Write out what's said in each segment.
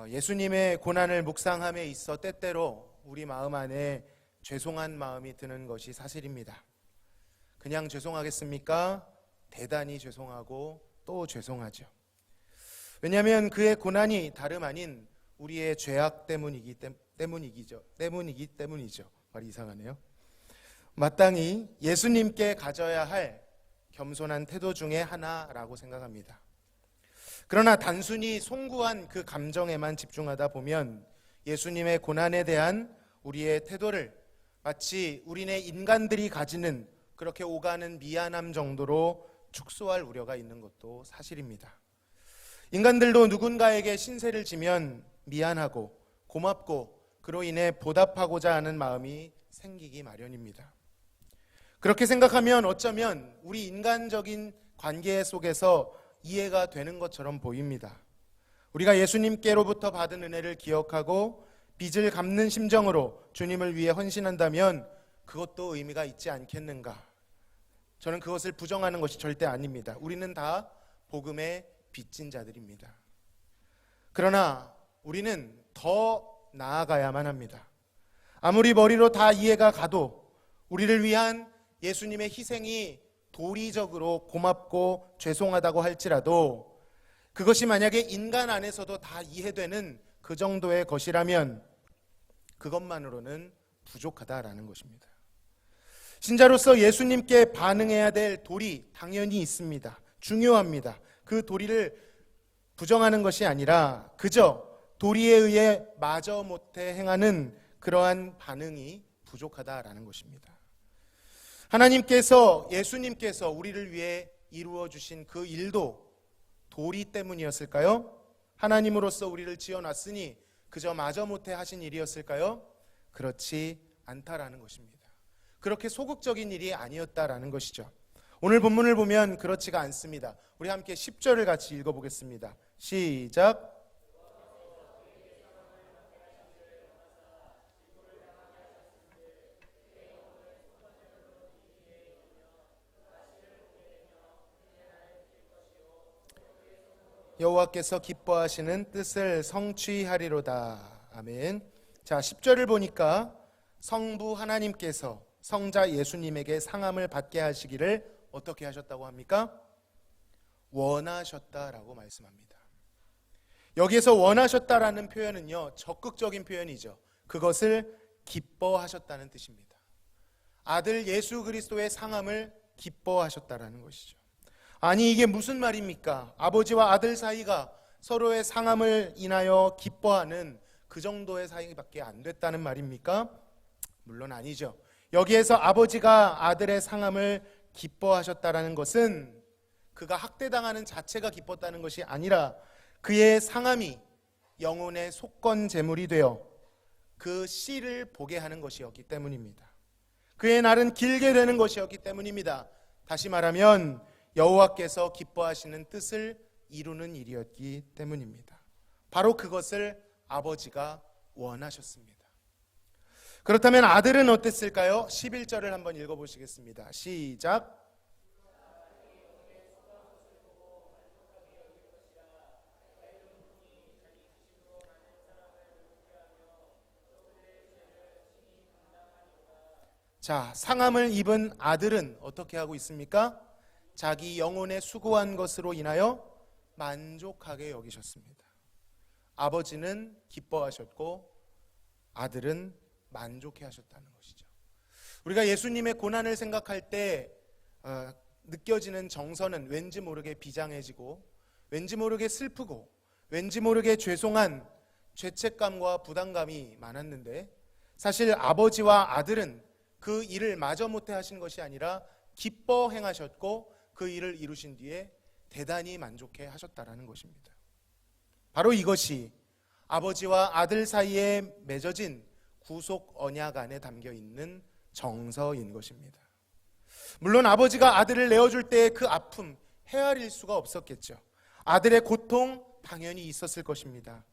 예수님의 고난을 묵상함에 있어 때때로 우리 마음 안에 죄송한 마음이 드는 것이 사실입니다. 그냥 죄송하겠습니까? 대단히 죄송하고 또 죄송하죠. 왜냐하면 그의 고난이 다름 아닌 우리의 죄악 때문이기 때문이죠. 말이 이상하네요. 마땅히 예수님께 가져야 할 겸손한 태도 중에 하나라고 생각합니다. 그러나 단순히 송구한 그 감정에만 집중하다 보면 예수님의 고난에 대한 우리의 태도를 마치 우리네 인간들이 가지는 그렇게 오가는 미안함 정도로 축소할 우려가 있는 것도 사실입니다. 인간들도 누군가에게 신세를 지면 미안하고 고맙고 그로 인해 보답하고자 하는 마음이 생기기 마련입니다. 그렇게 생각하면 어쩌면 우리 인간적인 관계 속에서 이해가 되는 것처럼 보입니다. 우리가 예수님께로부터 받은 은혜를 기억하고 빚을 갚는 심정으로 주님을 위해 헌신한다면 그것도 의미가 있지 않겠는가? 저는 그것을 부정하는 것이 절대 아닙니다. 우리는 다 복음의 빚진 자들입니다. 그러나 우리는 더 나아가야만 합니다. 아무리 머리로 다 이해가 가도 우리를 위한 예수님의 희생이 도리적으로 고맙고 죄송하다고 할지라도 그것이 만약에 인간 안에서도 다 이해되는 그 정도의 것이라면 그것만으로는 부족하다라는 것입니다. 신자로서 예수님께 반응해야 될 도리 당연히 있습니다. 중요합니다. 그 도리를 부정하는 것이 아니라 그저 도리에 의해 마저 못해 행하는 그러한 반응이 부족하다라는 것입니다. 하나님께서 예수님께서 우리를 위해 이루어 주신 그 일도 도리 때문이었을까요? 하나님으로서 우리를 지어놨으니 그저 마저 못해 하신 일이었을까요? 그렇지 않다라는 것입니다. 그렇게 소극적인 일이 아니었다라는 것이죠. 오늘 본문을 보면 그렇지가 않습니다. 우리 함께 10절을 같이 읽어보겠습니다. 시작. 여호와께서 기뻐하시는 뜻을 성취하리로다. 아멘. 자, 10절을 보니까 성부 하나님께서 성자 예수님에게 상함을 받게 하시기를 어떻게 하셨다고 합니까? 원하셨다라고 말씀합니다. 여기에서 원하셨다라는 표현은요, 적극적인 표현이죠. 그것을 기뻐하셨다는 뜻입니다. 아들 예수 그리스도의 상함을 기뻐하셨다라는 것이죠. 아니 이게 무슨 말입니까? 아버지와 아들 사이가 서로의 상함을 인하여 기뻐하는 그 정도의 사이밖에 안 됐다는 말입니까? 물론 아니죠. 여기에서 아버지가 아들의 상함을 기뻐하셨다라는 것은 그가 학대당하는 자체가 기뻤다는 것이 아니라 그의 상함이 영혼의 속건 제물이 되어 그 씨를 보게 하는 것이었기 때문입니다. 그의 날은 길게 되는 것이었기 때문입니다. 다시 말하면 여호와께서 기뻐하시는 뜻을 이루는 일이었기 때문입니다. 바로 그것을 아버지가 원하셨습니다. 그렇다면 아들은 어땠을까요? 11절을 한번 읽어보시겠습니다. 시작. 자, 상함을 입은 아들은 어떻게 하고 있습니까? 자기 영혼에 수고한 것으로 인하여 만족하게 여기셨습니다. 아버지는 기뻐하셨고 아들은 만족해 하셨다는 것이죠. 우리가 예수님의 고난을 생각할 때 느껴지는 정서는 왠지 모르게 비장해지고 왠지 모르게 슬프고 왠지 모르게 죄송한 죄책감과 부담감이 많았는데 사실 아버지와 아들은 그 일을 마저 못해 하신 것이 아니라 기뻐 행하셨고 그 일을 이루신 뒤에 대단히 만족해 하셨다라는 것입니다. 바로 이것이 아버지와 아들 사이에 맺어진 구속 언약 안에 담겨 있는 정서인 것입니다. 물론 아버지가 아들을 내어줄 때의 그 아픔 헤아릴 수가 없었겠죠. 아들의 고통 당연히 있었을 것입니다.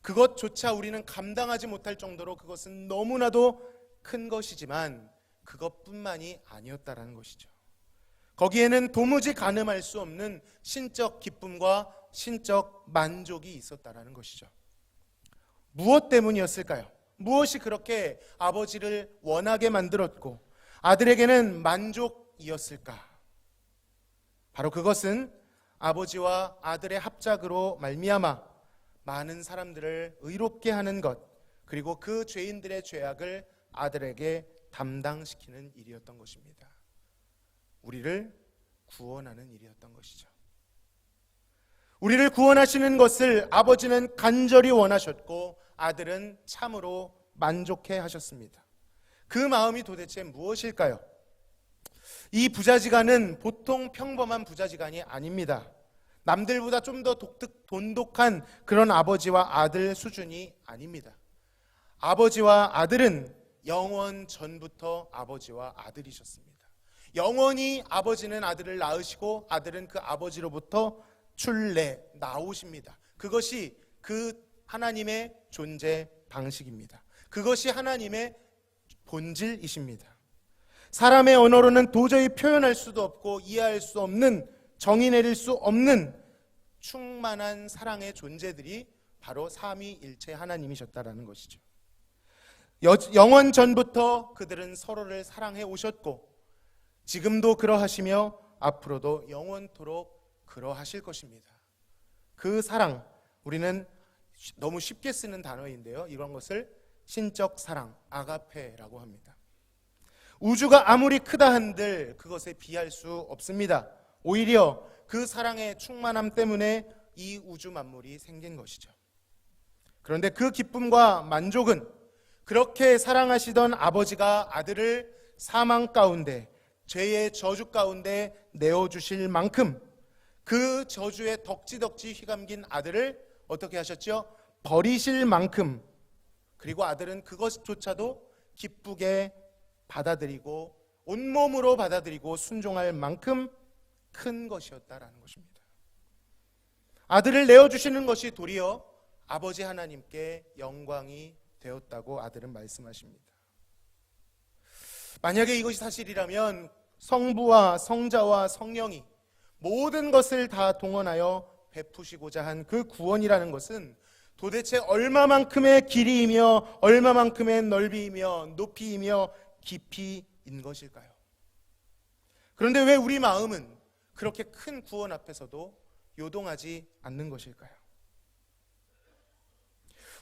그것조차 우리는 감당하지 못할 정도로 그것은 너무나도 큰 것이지만 그것뿐만이 아니었다라는 것이죠. 거기에는 도무지 가늠할 수 없는 신적 기쁨과 신적 만족이 있었다라는 것이죠. 무엇 때문이었을까요? 무엇이 그렇게 아버지를 원하게 만들었고 아들에게는 만족이었을까? 바로 그것은 아버지와 아들의 합작으로 말미암아 많은 사람들을 의롭게 하는 것, 그리고 그 죄인들의 죄악을 아들에게 담당시키는 일이었던 것입니다. 우리를 구원하는 일이었던 것이죠. 우리를 구원하시는 것을 아버지는 간절히 원하셨고 아들은 참으로 만족해 하셨습니다. 그 마음이 도대체 무엇일까요? 이 부자지간은 보통 평범한 부자지간이 아닙니다. 남들보다 좀 더 돈독한 그런 아버지와 아들 수준이 아닙니다. 아버지와 아들은 영원 전부터 아버지와 아들이셨습니다. 영원히 아버지는 아들을 낳으시고 아들은 그 아버지로부터 나오십니다. 그것이 그 하나님의 존재 방식입니다. 그것이 하나님의 본질이십니다. 사람의 언어로는 도저히 표현할 수도 없고 이해할 수 없는, 정의 내릴 수 없는 충만한 사랑의 존재들이 바로 삼위일체 하나님이셨다라는 것이죠. 영원 전부터 그들은 서로를 사랑해 오셨고 지금도 그러하시며 앞으로도 영원토록 그러하실 것입니다. 그 사랑, 우리는 너무 쉽게 쓰는 단어인데요, 이런 것을 신적 사랑, 아가페라고 합니다. 우주가 아무리 크다 한들 그것에 비할 수 없습니다. 오히려 그 사랑의 충만함 때문에 이 우주 만물이 생긴 것이죠. 그런데 그 기쁨과 만족은 그렇게 사랑하시던 아버지가 아들을 사망 가운데, 죄의 저주 가운데 내어주실 만큼 그 저주에 덕지덕지 휘감긴 아들을 어떻게 하셨죠? 버리실 만큼, 그리고 아들은 그것조차도 기쁘게 받아들이고 온몸으로 받아들이고 순종할 만큼 큰 것이었다라는 것입니다. 아들을 내어주시는 것이 도리어 아버지 하나님께 영광이 되었다고 아들은 말씀하십니다. 만약에 이것이 사실이라면 성부와 성자와 성령이 모든 것을 다 동원하여 베푸시고자 한 그 구원이라는 것은 도대체 얼마만큼의 길이이며 얼마만큼의 넓이이며 높이이며 깊이인 것일까요? 그런데 왜 우리 마음은 그렇게 큰 구원 앞에서도 요동하지 않는 것일까요?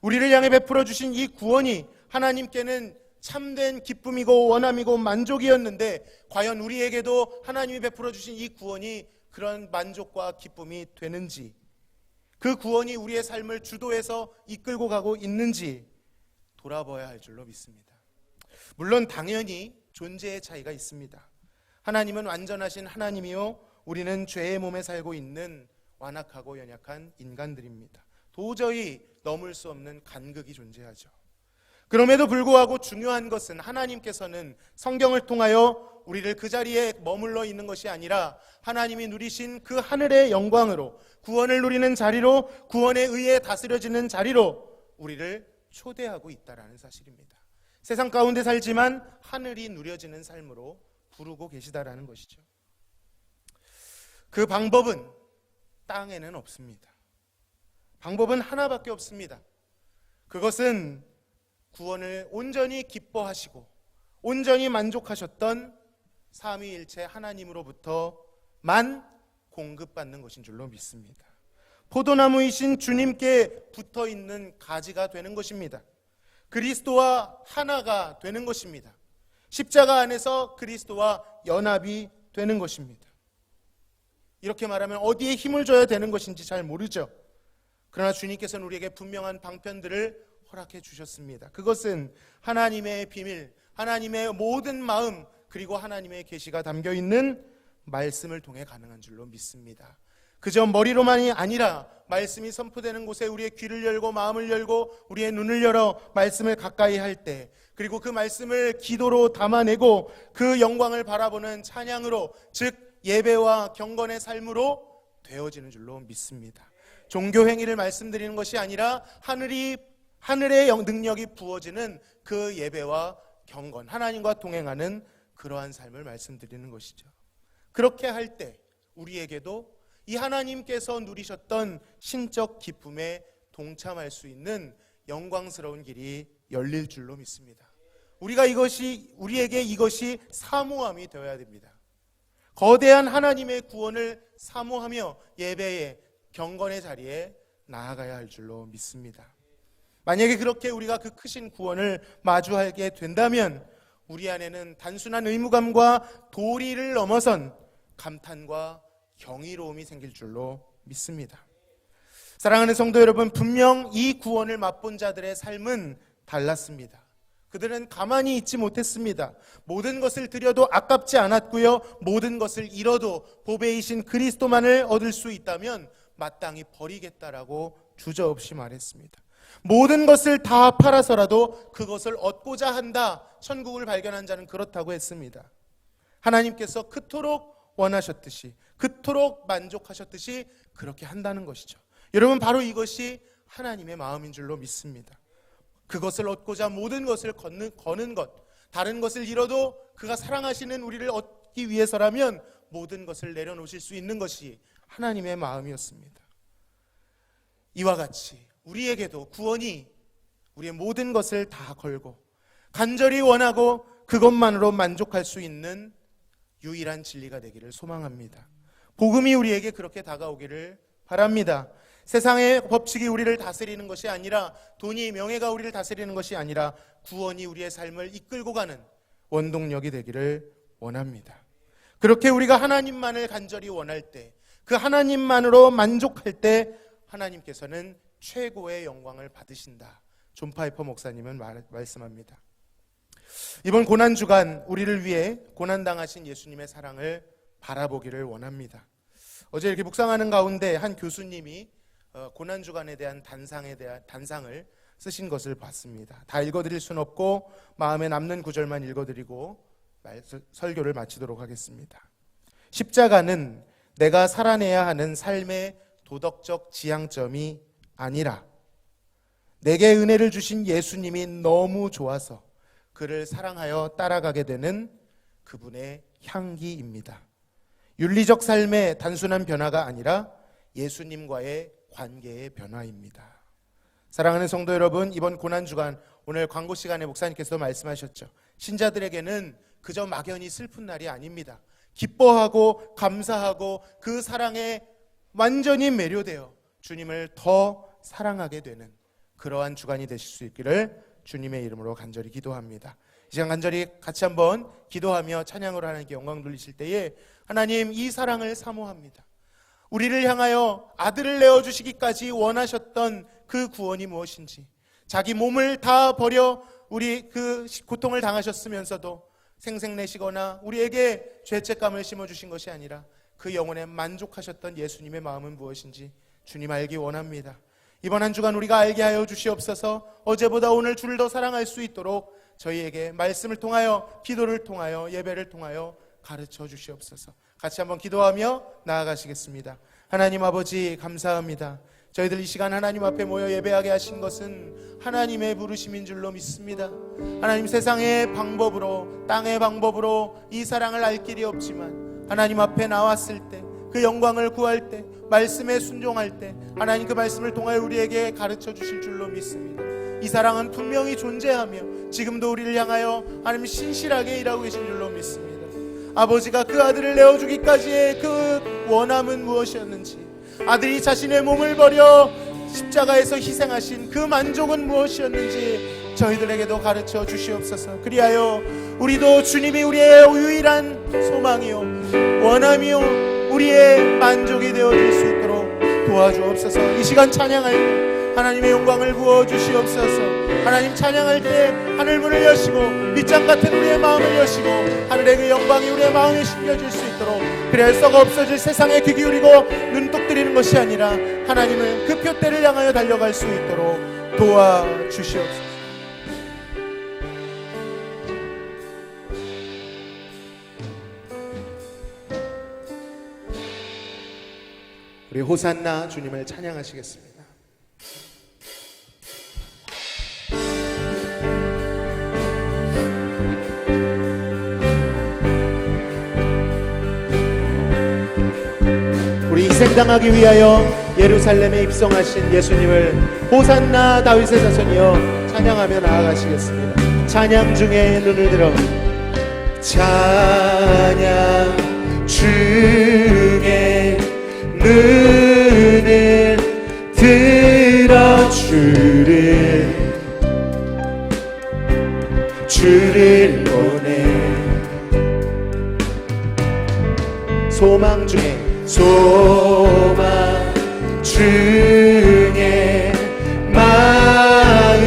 우리를 향해 베풀어 주신 이 구원이 하나님께는 참된 기쁨이고 원함이고 만족이었는데 과연 우리에게도 하나님이 베풀어 주신 이 구원이 그런 만족과 기쁨이 되는지, 그 구원이 우리의 삶을 주도해서 이끌고 가고 있는지 돌아봐야 할 줄로 믿습니다. 물론 당연히 존재의 차이가 있습니다. 하나님은 완전하신 하나님이요, 우리는 죄의 몸에 살고 있는 완악하고 연약한 인간들입니다. 도저히 넘을 수 없는 간극이 존재하죠. 그럼에도 불구하고 중요한 것은 하나님께서는 성경을 통하여 우리를 그 자리에 머물러 있는 것이 아니라 하나님이 누리신 그 하늘의 영광으로, 구원을 누리는 자리로, 구원에 의해 다스려지는 자리로 우리를 초대하고 있다라는 사실입니다. 세상 가운데 살지만 하늘이 누려지는 삶으로 부르고 계시다라는 것이죠. 그 방법은 땅에는 없습니다. 방법은 하나밖에 없습니다. 그것은 구원을 온전히 기뻐하시고 온전히 만족하셨던 삼위일체 하나님으로부터만 공급받는 것인 줄로 믿습니다. 포도나무이신 주님께 붙어있는 가지가 되는 것입니다. 그리스도와 하나가 되는 것입니다. 십자가 안에서 그리스도와 연합이 되는 것입니다. 이렇게 말하면 어디에 힘을 줘야 되는 것인지 잘 모르죠. 그러나 주님께서는 우리에게 분명한 방편들을 허락해 주셨습니다. 그것은 하나님의 비밀, 하나님의 모든 마음, 그리고 하나님의 계시가 담겨있는 말씀을 통해 가능한 줄로 믿습니다. 그저 머리로만이 아니라 말씀이 선포되는 곳에 우리의 귀를 열고 마음을 열고 우리의 눈을 열어 말씀을 가까이 할 때, 그리고 그 말씀을 기도로 담아내고 그 영광을 바라보는 찬양으로, 즉 예배와 경건의 삶으로 되어지는 줄로 믿습니다. 종교 행위를 말씀드리는 것이 아니라 하늘의 능력이 부어지는 그 예배와 경건, 하나님과 동행하는 그러한 삶을 말씀드리는 것이죠. 그렇게 할 때 우리에게도 이 하나님께서 누리셨던 신적 기쁨에 동참할 수 있는 영광스러운 길이 열릴 줄로 믿습니다. 우리에게 이것이 사모함이 되어야 됩니다. 거대한 하나님의 구원을 사모하며 예배의 경건의 자리에 나아가야 할 줄로 믿습니다. 만약에 그렇게 우리가 그 크신 구원을 마주하게 된다면 우리 안에는 단순한 의무감과 도리를 넘어선 감탄과 경이로움이 생길 줄로 믿습니다. 사랑하는 성도 여러분, 분명 이 구원을 맛본 자들의 삶은 달랐습니다. 그들은 가만히 있지 못했습니다. 모든 것을 드려도 아깝지 않았고요, 모든 것을 잃어도 보배이신 그리스도만을 얻을 수 있다면 마땅히 버리겠다라고 주저없이 말했습니다. 모든 것을 다 팔아서라도 그것을 얻고자 한다. 천국을 발견한 자는 그렇다고 했습니다. 하나님께서 그토록 원하셨듯이, 그토록 만족하셨듯이 그렇게 한다는 것이죠. 여러분, 바로 이것이 하나님의 마음인 줄로 믿습니다. 그것을 얻고자 모든 것을 거는 것, 다른 것을 잃어도 그가 사랑하시는 우리를 얻기 위해서라면 모든 것을 내려놓으실 수 있는 것이 하나님의 마음이었습니다. 이와 같이 우리에게도 구원이 우리의 모든 것을 다 걸고 간절히 원하고 그것만으로 만족할 수 있는 유일한 진리가 되기를 소망합니다. 복음이 우리에게 그렇게 다가오기를 바랍니다. 세상의 법칙이 우리를 다스리는 것이 아니라, 돈이, 명예가 우리를 다스리는 것이 아니라 구원이 우리의 삶을 이끌고 가는 원동력이 되기를 원합니다. 그렇게 우리가 하나님만을 간절히 원할 때, 그 하나님만으로 만족할 때 하나님께서는 최고의 영광을 받으신다. 존 파이퍼 목사님은 말씀합니다. 이번 고난주간 우리를 위해 고난당하신 예수님의 사랑을 바라보기를 원합니다. 어제 이렇게 묵상하는 가운데 한 교수님이 고난주간에 대한 단상을 쓰신 것을 봤습니다. 다 읽어드릴 수는 없고 마음에 남는 구절만 읽어드리고 설교를 마치도록 하겠습니다. 십자가는 내가 살아내야 하는 삶의 도덕적 지향점이 아니라 내게 은혜를 주신 예수님이 너무 좋아서 그를 사랑하여 따라가게 되는 그분의 향기입니다. 윤리적 삶의 단순한 변화가 아니라 예수님과의 관계의 변화입니다. 사랑하는 성도 여러분, 이번 고난주간 오늘 광고 시간에 목사님께서 말씀하셨죠. 신자들에게는 그저 막연히 슬픈 날이 아닙니다. 기뻐하고 감사하고 그 사랑에 완전히 매료되어 주님을 더 사랑하게 되는 그러한 주간이 되실 수 있기를 주님의 이름으로 간절히 기도합니다. 이 시간 간절히 같이 한번 기도하며 찬양으로 하나님께 영광 돌리실 때에, 하나님, 이 사랑을 사모합니다. 우리를 향하여 아들을 내어주시기까지 원하셨던 그 구원이 무엇인지, 자기 몸을 다 버려 우리 그 고통을 당하셨으면서도 생색내시거나 우리에게 죄책감을 심어주신 것이 아니라 그 영혼에 만족하셨던 예수님의 마음은 무엇인지 주님 알기 원합니다. 이번 한 주간 우리가 알게 하여 주시옵소서. 어제보다 오늘 주를 더 사랑할 수 있도록 저희에게 말씀을 통하여, 기도를 통하여, 예배를 통하여 가르쳐 주시옵소서. 같이 한번 기도하며 나아가시겠습니다. 하나님 아버지, 감사합니다. 저희들 이 시간 하나님 앞에 모여 예배하게 하신 것은 하나님의 부르심인 줄로 믿습니다. 하나님, 세상의 방법으로, 땅의 방법으로 이 사랑을 알 길이 없지만 하나님 앞에 나왔을 때, 그 영광을 구할 때, 말씀에 순종할 때 하나님 그 말씀을 통하여 우리에게 가르쳐 주실 줄로 믿습니다. 이 사랑은 분명히 존재하며 지금도 우리를 향하여 하나님 신실하게 일하고 계신 줄로 믿습니다. 아버지가 그 아들을 내어주기까지의 그 원함은 무엇이었는지, 아들이 자신의 몸을 버려 십자가에서 희생하신 그 만족은 무엇이었는지 저희들에게도 가르쳐 주시옵소서. 그리하여 우리도 주님이 우리의 유일한 소망이요 원함이요 우리의 만족이 되어질 수 있도록 도와주옵소서. 이 시간 찬양할 때 하나님의 영광을 부어주시옵소서. 하나님, 찬양할 때 하늘문을 여시고 밑장 같은 우리의 마음을 여시고 하늘의 그 영광이 우리의 마음에 심겨질 수 있도록, 그래야 썩어 없어질 세상에 귀 기울이고 눈독 들이는 것이 아니라 하나님을 그 표대를 향하여 달려갈 수 있도록 도와주시옵소서. 우리 호산나 주님을 찬양하시겠습니다. 우리 희생당하기 위하여 예루살렘에 입성하신 예수님을 호산나 다윗의 자손이여 찬양하며 나아가시겠습니다. 찬양 중에 눈을 들어 찬양 중에 눈을 들어 주를 보내 소망 중에 마음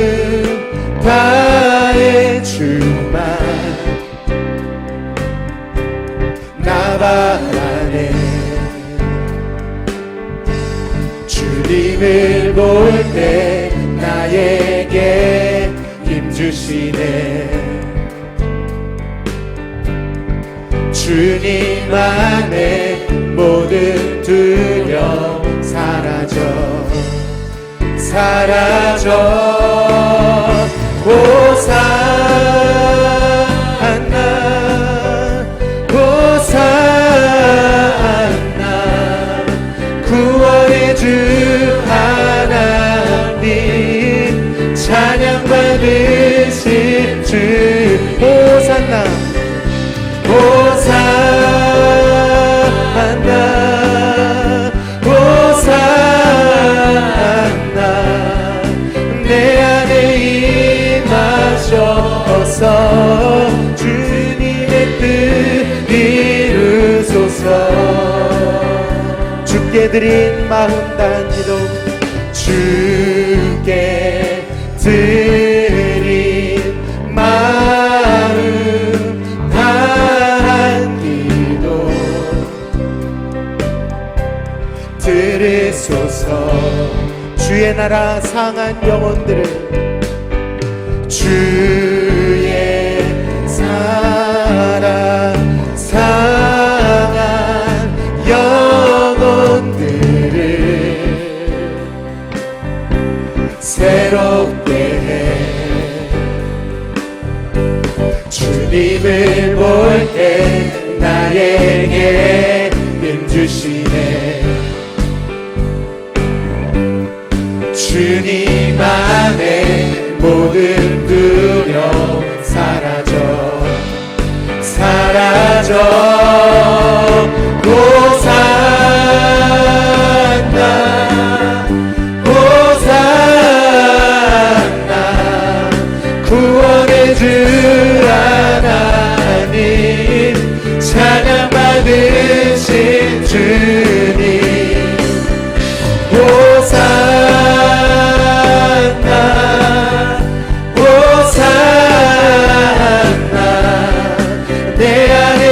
다해 주만 나 바라네 주님을 볼 때 나에게 힘주시네 주님 안에 모든 두려움 사라져 호산나 호산나 구원의 주 하나님 찬양 받으실 주 호산나 호산나 호산나 내 안에 임하셔서 주님의 뜻 이루소서 주께 드린 마음 다한 기도 주께 드린 마음 다한 기도 들으소서 주의 나라 상한 영혼들을 주의 나라 상한 영혼들을 새롭게 해 주님을 볼 때 나에게 힘주시네 주님 안에 모든 두려움 사라져 호산나 호산나 구원의 주 하나님 찬양 받으신 주님 호산나 호산나 내 안에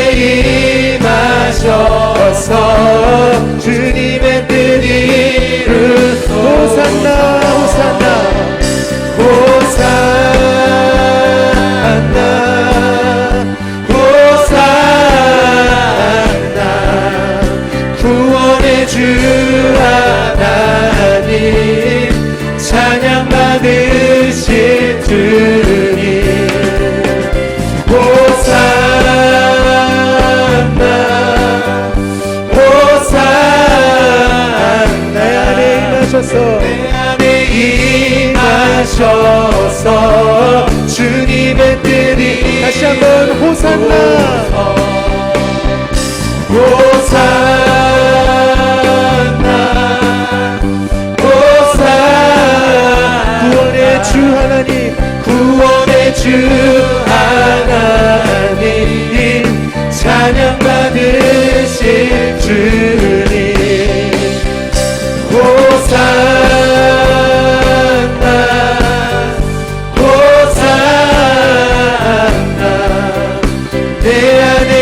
임하셔서 주님의 뜻 이루소서 호산나 호산나 호산나 호산나 구원의 주 하나님 찬양 받으실 주님 호산나 호산나 내 안에 임하셔서 주님의 뜻이 다시 한번 호산나 호산나 구원의 주 하나님 구원의 주 하나님 찬양 받으실 주님 호산나 호산나 내 안에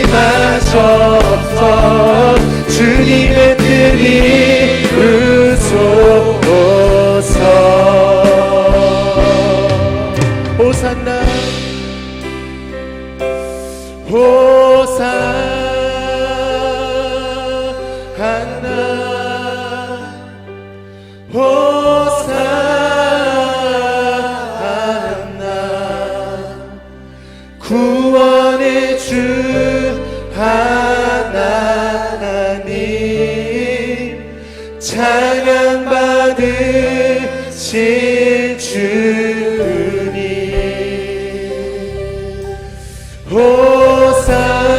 임하셔서 주님의 뜻 이루소서 호산나 신 주님 호산나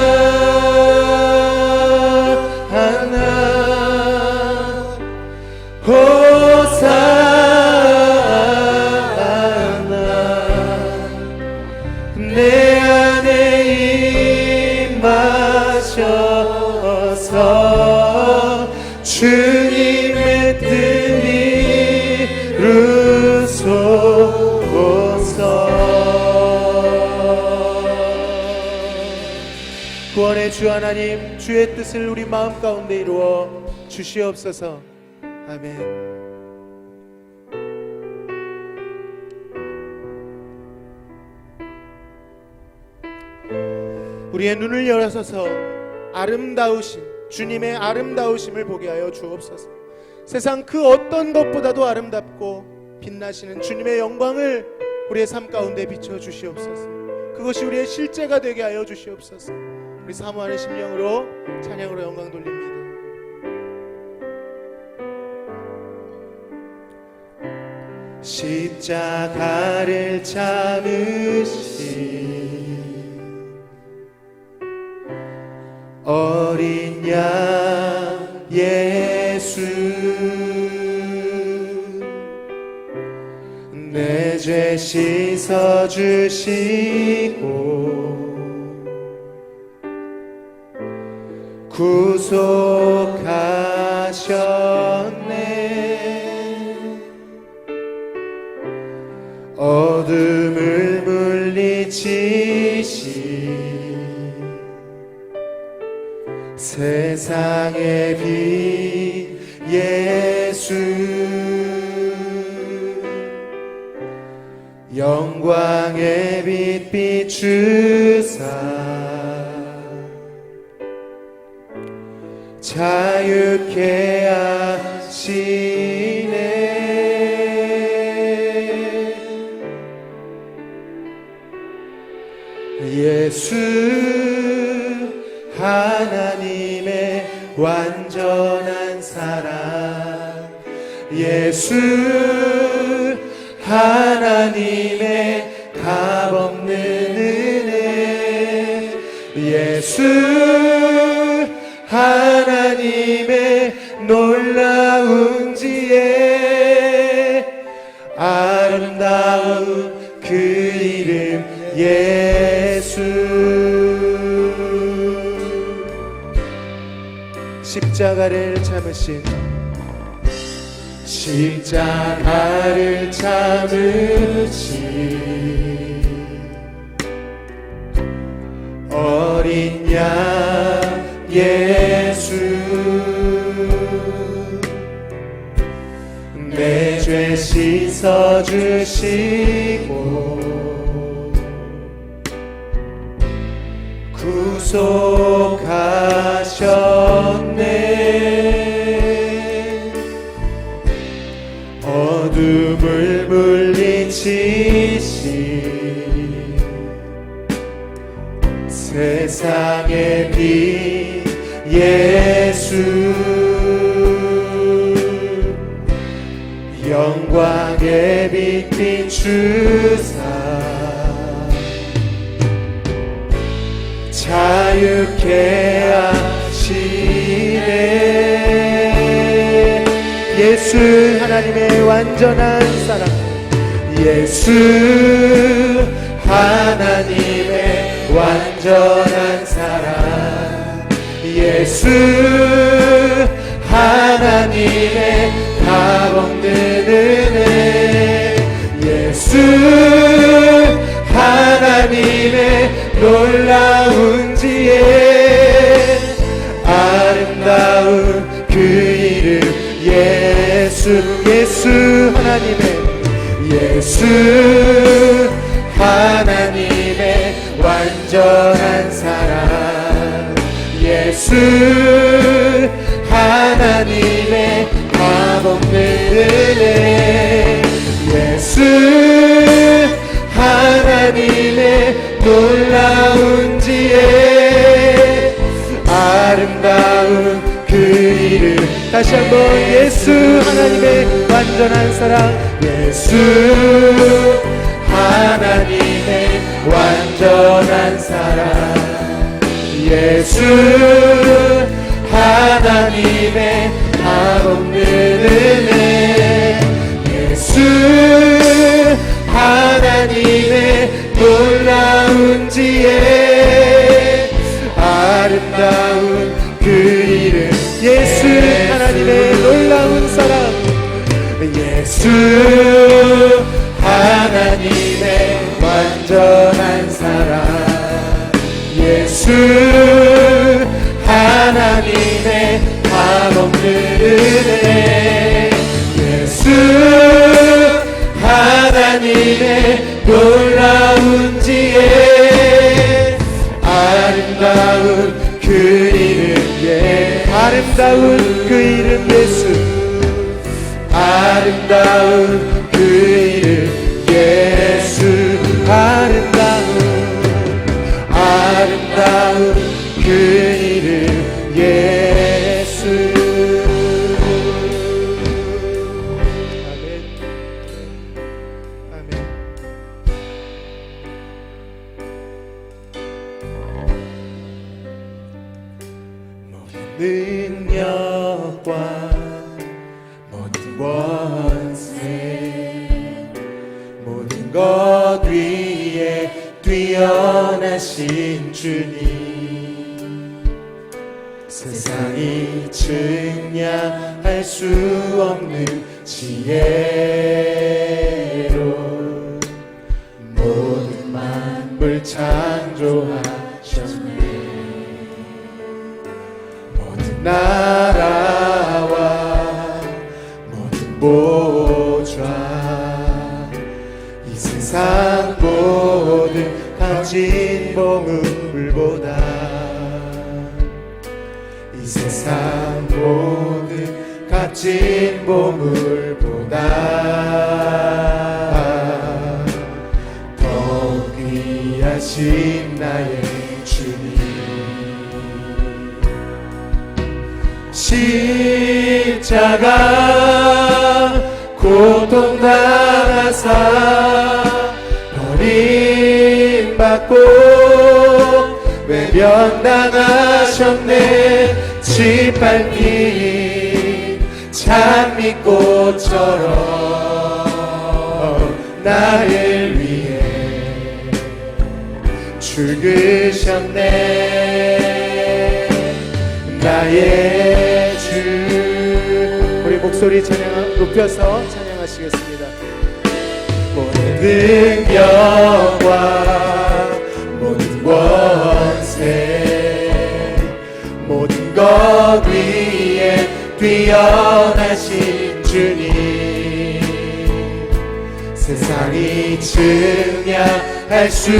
호산나 내 안에 임하셔서 주님의 뜻 이루소서. 구원의 주 하나님, 주의 뜻을 우리 마음 가운데 이루어 주시옵소서. 아멘. 우리의 눈을 열어서서 아름다우신 주님의 아름다우심을 보게 하여 주옵소서. 세상 그 어떤 것보다도 아름답고 빛나시는 주님의 영광을 우리의 삶 가운데 비춰 주시옵소서. 그것이 우리의 실제가 되게 하여 주시옵소서. 우리 사모하는 심령으로 찬양으로 영광 돌립니다. 십자가를 참으신 어린 양 예수 내 죄 씻어주시고 구속하셨네. 어둠을 물리치신 세상의 빛 예수 영광의 빛 비추사 자유케 하시네. 예수 하나님의 완전한 사랑 예수 하나님의 값없는 은혜 예수 하나님의 놀라운 지혜 아름다운 그 이름 예수. 십자가를 참으신 십자가를 참으신 어린 양 예수 내 죄 씻어주시고 구속하셨네. 어둠을 물리치신 세상의 빛 예수 영광의 빛 비추사 자유케 하시네. 예수 하나님의 완전한 사랑 예수 하나님의 완전한 사랑 예수 하나님의 값없는 은혜 예수 하나님의 놀라운 지혜 아름다운 그 이름 예수 예수 하나님의 예수 하나님의 완전한 사랑 예수 하나님의 값없는 은혜 예수 하나님의 놀라운 지혜 아름다운 그 이름 다시 한번 예수 하나님의 완전한 사랑 예수 하나님의 완전한 사랑 예수 하나님의 한없는 은혜 예수 하나님의 놀라운 지혜 아름다운 그 이름 예수 하나님의 놀라운 사랑 예수 하나님의 완전한 사랑 예수 하나님의 한없는 은혜 예수 하나님의 놀라운 지혜 아름다운 그 이름 예 아름다운 그 이름 예수 아름다운 그 이름 예수 아름다운 그 이름 예수 아멘 아멘 모든 능력과 모든 원세 모든 것 위에 뛰어나신 주님 세상이 측량할 수 없는 지혜로 모든 만물 창조하셨네 모든 나라와 모든 보좌 이 세상 모든 가진 보물보다 이 세상 모든 가진 보물보다 더욱 귀하신 나의 주님 십자가 고통당하사 버림받고 외면당하셨네 짓밟힌 장미꽃처럼 나를 위해 죽으셨네 나의 주 우리 목소리 찬양 높여서 찬양하시겠습니다 모든 능력과 모든 원세 모든 것 위에 뛰어나신 주님 세상이 측량할 수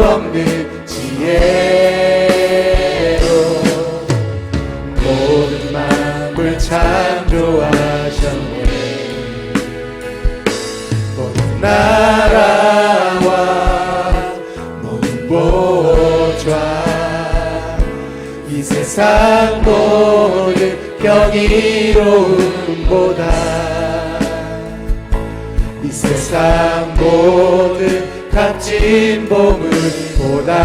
없는 지혜로 모든 만물 창조하셨네 모든 나라와 모든 보좌 이 세상 모든 경이로움보다 이 세상 모든 값진 보물보다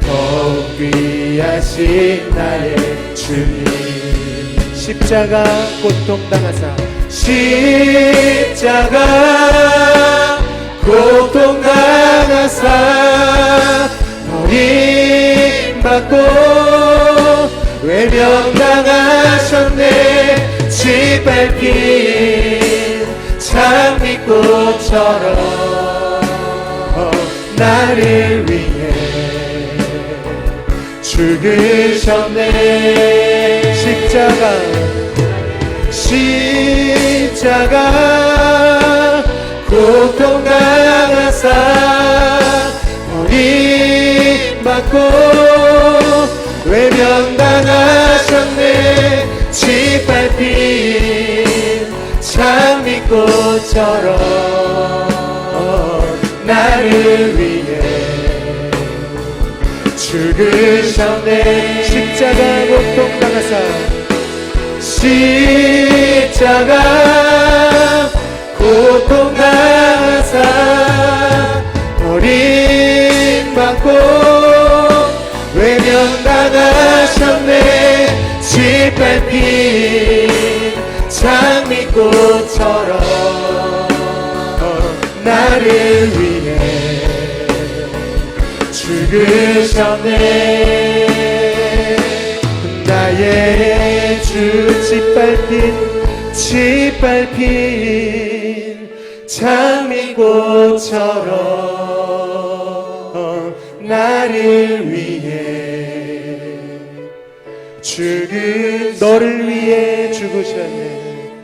더욱 귀하신 나의 주님 십자가 고통당하사 십자가 고통당하사 버림받고 외면당하셨네 짓밟힌 장미꽃처럼 나를 위해 죽으셨네 십자가 고통당하사 버림받고 외면당하셨네 짓밟힌 장미꽃처럼 나를 위해 죽으셨네 십자가 고통당하사 십자가 고통 당하사 버림받고 외면당하셨네. 짓밟힌 장미꽃처럼 나를 위해 죽으셨네. 나의 주 짓밟힌 장미꽃처럼 나를 위해 너를 위해 죽으셨네.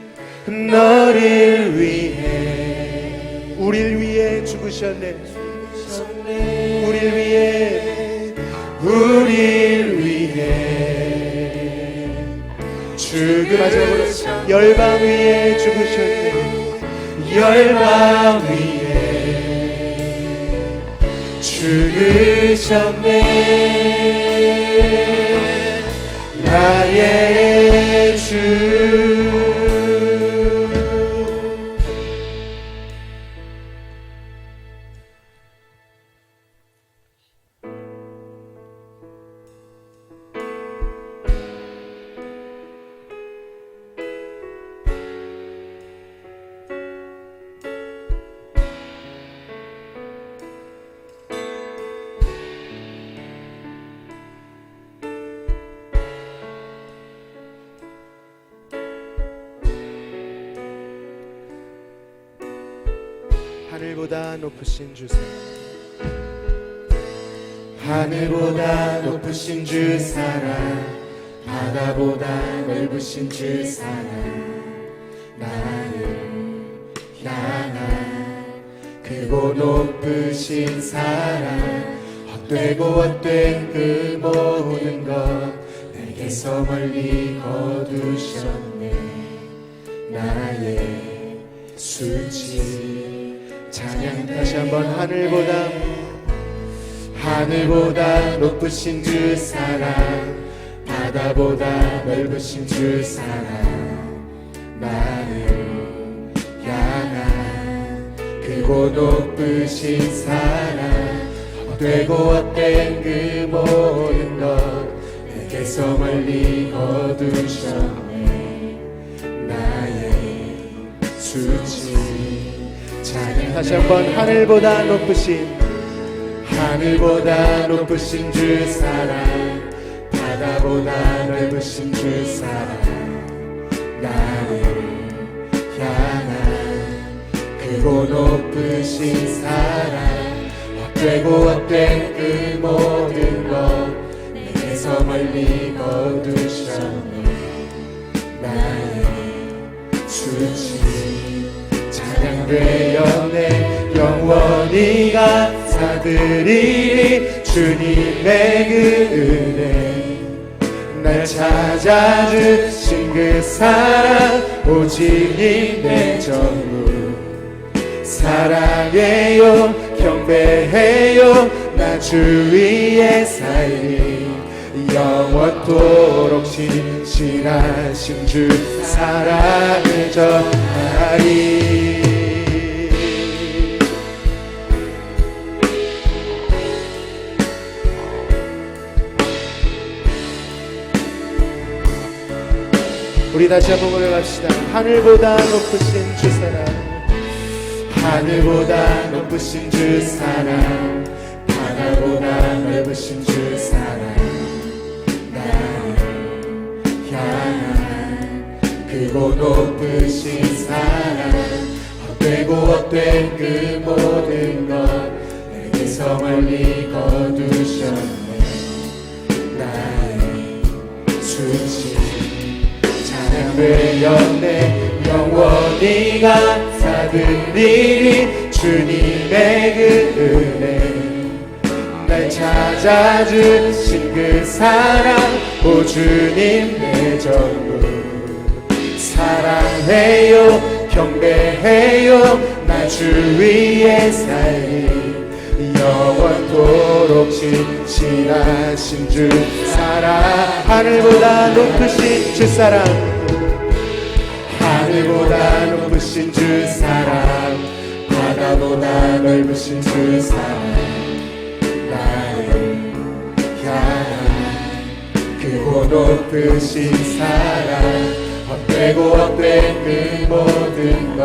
너를 위해 우릴 위해 죽으셨네. 우릴 위해 마지막으로 열방 위에 죽으셨네. 열방 위에 죽으셨네. 나의 주. 하늘보다 높으신 주 사랑, 하늘보다 높으신 주 사랑, 바다보다 넓으신 주 사랑, 나를 향한 크고 높으신 사랑, 헛되고 헛된 그 모든 것 내게서 멀리 거두셨네. 나의 수치 찬양. 다시 한번 하늘보다 높으신 주 사랑, 바다보다 넓으신 주 사랑, 나를 향한 크고 높으신 사랑, 헛되고 헛된 그 모든 것 내게서 멀리 거두셨네. 나의 수치 찬양. 다시 한번 하늘보다 높으신 주 사랑, 바다보다 넓으신 주 사랑, 나를 향한 크고 높으신 사랑, 헛되고 헛된 그 모든 것 내게서 멀리 거두셨네. 나의 수치 찬양되었네. 영원히 감사드리리 주님의 그 은혜, 날 찾아주신 그 사랑 오직 님 전부 사랑해요 경배해요. 나 주 위에 살리 영원토록 신실하신 주 사랑을 전하리. 우리 다시 한번 고백합시다. 하늘보다 높으신 주 사랑, 하늘보다 높으신 주 사랑, 바다보다 넓으신 주 사랑, 나를 향한 크고 높으신 사랑, 헛되고 헛된 그 모든 것 내게서 멀리 거두셨네. 나의 수치 찬양되었네. 영원히 감사드리리 주님의 그 은혜, 날 찾아주신 그 사랑 오 주님 내 전부 사랑해요 경배해요. 나 주 위에 살리 영원토록 신실하신 주 사랑. 하늘보다 높으신 주 사랑, 하늘보다 높으신 주 사랑, 바다보다 넓으신 주 사랑, 나를 향한 크고 높으신 사랑, 헛되고 헛된 그 모든 것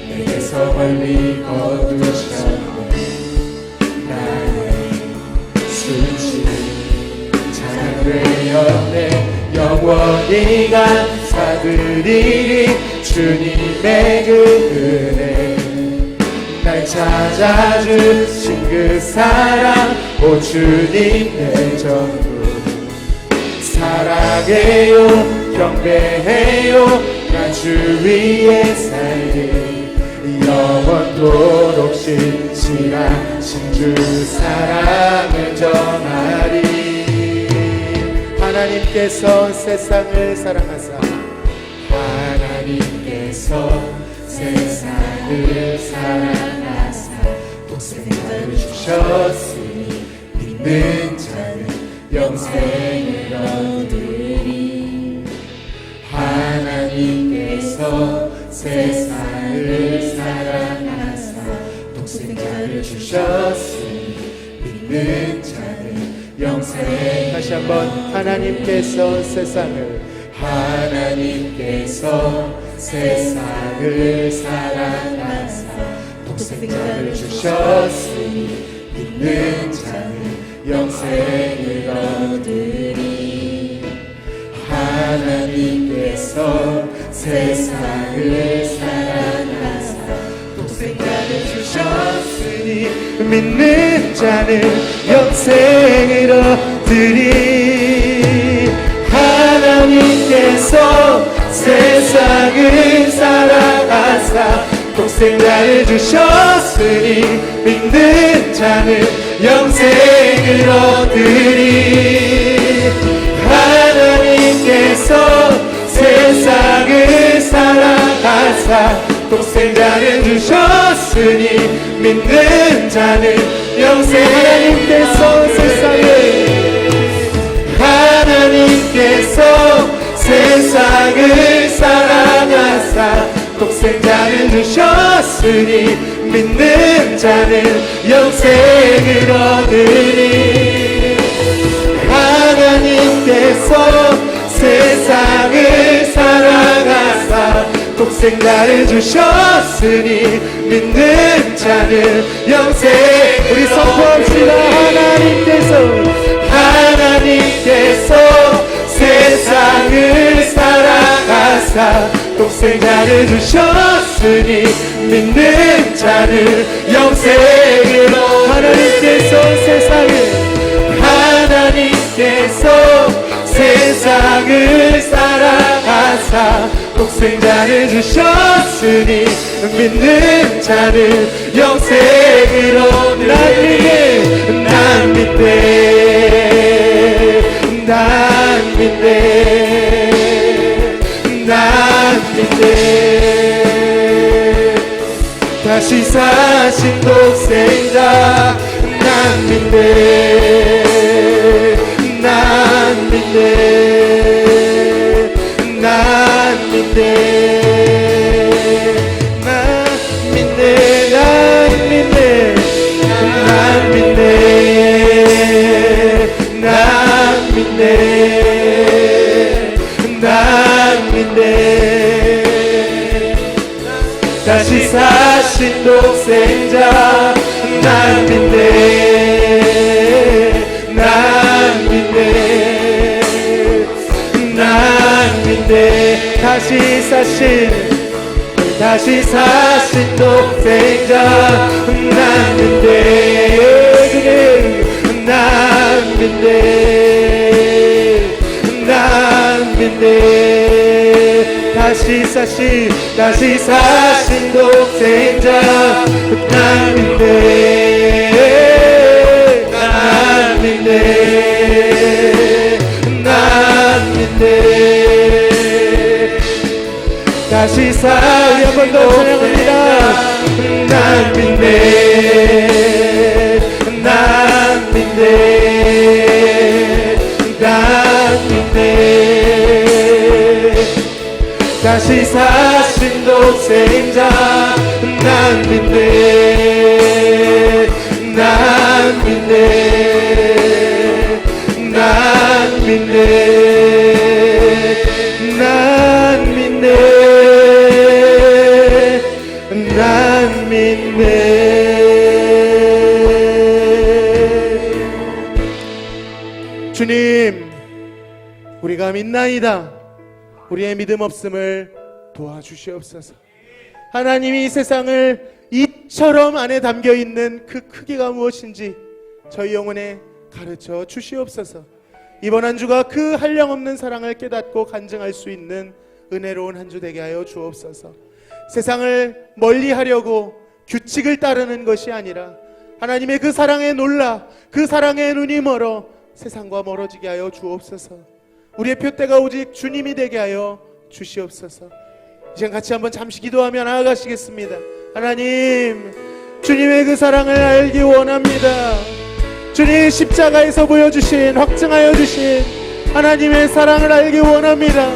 내게서 멀리 거두셨네. 나의 수치 찬양되었네. 영원히 감사드리리 주님의 그 은혜, 날 찾아주신 그 사랑, 오 주님 내 전부 사랑해요 경배해요. 나 주 위에 살리 영원토록 신실하신 주 사랑을 전하리. 하나님께서 세상을 사랑하사, 하나님께서 세상을 사랑하사 독생자를 주셨으니 믿는 자는 영생을 얻으리. 하나님께서 세상을 사랑하사 독생자를 주셨으니 믿는 자는 영생. 다시 한번 하나님께서 세상을, 하나님께서 세상을 사랑하사 독생자를 주셨으니 믿는 자는 영생을 얻으리. 하나님께서 세상을 사랑하사 독생자를 주셨으니 믿는 자는 영생을 얻으리. 하나님께서 세상을 사랑하사 독생자를 주셨으니 믿는 자는 영생을 얻으리. 하나님께서 세상을 사랑하사 독생자를 주셨으니 믿는 자는 영생. 하나님께서 세상을, 하나님께서 세상을 사랑하사 독생자를 주셨으니 믿는 자는 영생을 얻으리. 하나님께서 세상을 사랑하사 독생자를 주셨으니 믿는 자는 영생. 우리 선포합시다. 하나님께서 세상을 사랑하사 독생자를 주셨으니 믿는 자는 영생을 얻으리. 하나님께서 세상을 사랑하사 독생자를 주셨으니 믿는 자는 영생을 얻으리. 난 믿네, 난 믿네, 난 믿네. 다시 사신 독생자 난 믿네, 난 믿네, 난 믿네, 난 믿네, 난 믿네, 난 믿네, 난 믿네, 난 믿네. 다시 사신 독생자 난 믿네, 난 믿네, 난 믿네. 다시 사신 독생자 난 믿네, 난 믿네, 난 믿네. 다시 사신 독생자 난 믿네, 난 믿네, 난 믿네. 다시 우리 한 번 더 찬양합니다. 난 믿네, 난 믿네, 난 믿네. 다시 다시 사신 독생자 난 믿네 난 믿네 난 믿네 난 믿네 난 믿네. 주님, 우리가 믿나이다. 우리의 믿음 없음을 도와주시옵소서. 하나님이 이 세상을 이처럼 안에 담겨 있는 그 크기가 무엇인지 저희 영혼에 가르쳐 주시옵소서. 이번 한 주가 그 한량없는 사랑을 깨닫고 간증할 수 있는 은혜로운 한 주 되게 하여 주옵소서. 세상을 멀리하려고 규칙을 따르는 것이 아니라 하나님의 그 사랑에 놀라 그 사랑의 눈이 멀어 세상과 멀어지게 하여 주옵소서. 우리의 표대가 오직 주님이 되게 하여 주시옵소서. 이제 같이 한번 잠시 기도하며 나아가시겠습니다. 하나님, 주님의 그 사랑을 알기 원합니다. 주님 십자가에서 보여주신, 확증하여 주신 하나님의 사랑을 알기 원합니다.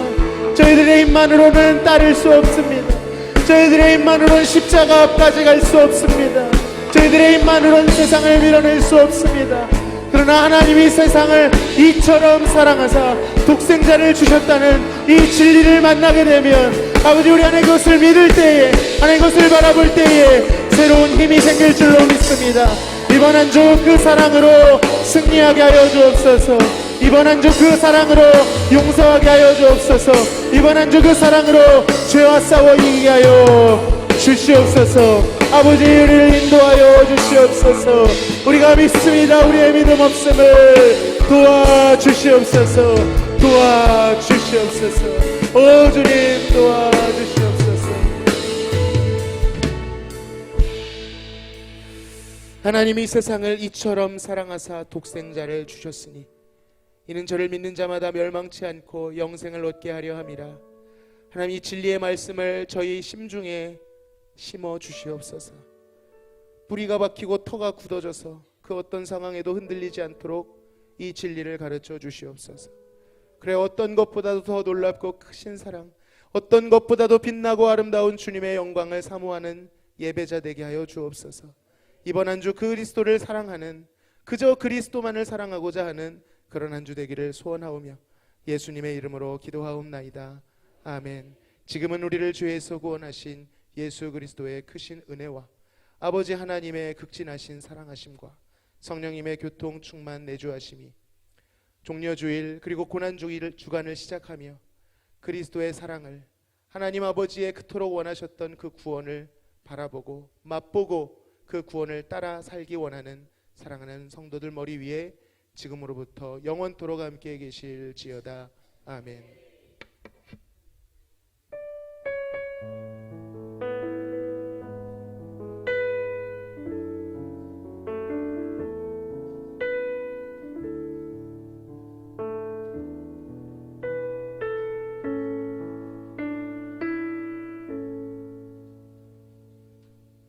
저희들의 힘만으로는 따를 수 없습니다. 저희들의 힘만으로는 십자가 앞까지 갈 수 없습니다. 저희들의 힘만으로는 세상을 밀어낼 수 없습니다. 그러나 하나님이 세상을 이처럼 사랑하사 독생자를 주셨다는 이 진리를 만나게 되면 아버지, 우리 안에 그것을 믿을 때에, 안에 그것을 바라볼 때에 새로운 힘이 생길 줄로 믿습니다. 이번 한 주 그 사랑으로 승리하게 하여 주옵소서. 이번 한 주 그 사랑으로 용서하게 하여 주옵소서. 이번 한 주 그 사랑으로 죄와 싸워 이기게 하여 주시옵소서. 아버지, 우리를 인도하여 주시옵소서. 우리가 믿습니다. 우리의 믿음 없음을 도와주시옵소서. 도와주시옵소서. 오 주님, 도와주시옵소서. 하나님이 세상을 이처럼 사랑하사 독생자를 주셨으니 이는 저를 믿는 자마다 멸망치 않고 영생을 얻게 하려 함이라. 하나님, 이 진리의 말씀을 저희 심중에 심어 주시옵소서. 뿌리가 박히고 터가 굳어져서 그 어떤 상황에도 흔들리지 않도록 이 진리를 가르쳐 주시옵소서. 그래, 어떤 것보다도 더 놀랍고 크신 사랑, 어떤 것보다도 빛나고 아름다운 주님의 영광을 사모하는 예배자 되게 하여 주옵소서. 이번 한 주 그리스도를 사랑하는, 그저 그리스도만을 사랑하고자 하는 그런 한 주 되기를 소원하오며 예수님의 이름으로 기도하옵나이다. 아멘. 지금은 우리를 죄에서 구원하신 예수 그리스도의 크신 은혜와 아버지 하나님의 극진하신 사랑하심과 성령님의 교통 충만 내주하심이 종려주일 그리고 고난주일 주간을 시작하며 그리스도의 사랑을, 하나님 아버지의 그토록 원하셨던 그 구원을 바라보고 맛보고 그 구원을 따라 살기 원하는 사랑하는 성도들 머리 위에 지금으로부터 영원토록 함께 계실지어다. 아멘.